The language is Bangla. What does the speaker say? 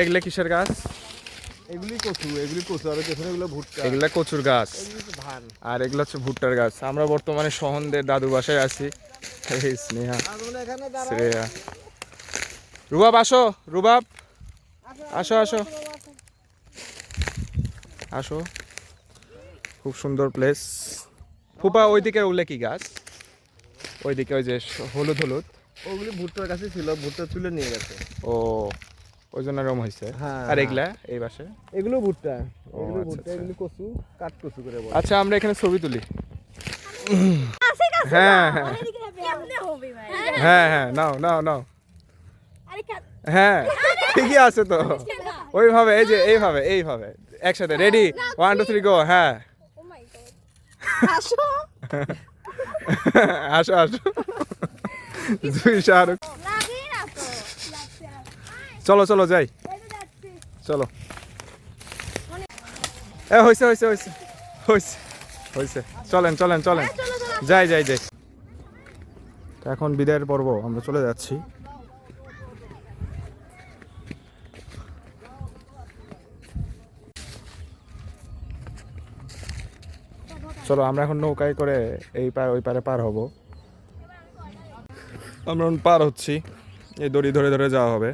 এগুলা কিসের গাছ? এগুলি কচু আর পেছনে এগুলো ভুট্টা। এগুলা কচুর গাছ ধান আর এগুলো হচ্ছে ভুট্টার গাছ। আমরা বর্তমানে সহনদের দাদু বাসায় আছি। এই স্নেহা, শ্রেয়া, রুবাব আসো, রুবাব আসো আসো আসো। খুব সুন্দর প্লেস। ফুপা ওইদিকে ওগুলো কি গাছ? ওইদিকে ওই যে হলুদ হলুদ, ওগুলি ভুট্টার কাছে ছিল, ভুট্টা তুলে নিয়ে গেছে। ও ওই জন্য এরকম হয়েছে। হ্যাঁ, আর হ্যাঁ। এগুলা এই পাশে? এগুলো ভুট্টা, ও, এগুলো আচ্ছা, ভুট্টা, আচ্ছা। এগুলি কচু, কাঠ কচু করে বলে। আচ্ছা আমরা এখানে ছবি তুলি। হ্যাঁ হ্যাঁ হ্যাঁ হ্যাঁ, নাও নাও নাও। হ্যাঁ ঠিকই আছে তো, ওইভাবে, এই যে এইভাবে এইভাবে একসাথে। রেডি, 1 2 3 গো। হ্যাঁ আসো আসো। জুই শাহরুখ, চলো চলো যাই, চলো। হয়েছে হয়েছে হয়েছে হয়েছে হয়েছে, চলেন চলেন চলেন, যাই যাই যাই। তো এখন বিদায়ের পর্ব, আমরা চলে যাচ্ছি। চলো আমরা এখন নৌকায় করে এই পার ওই পারে পার হব। আমরা এখন পার হচ্ছি, এই দড়ি ধরে ধরে যাওয়া হবে।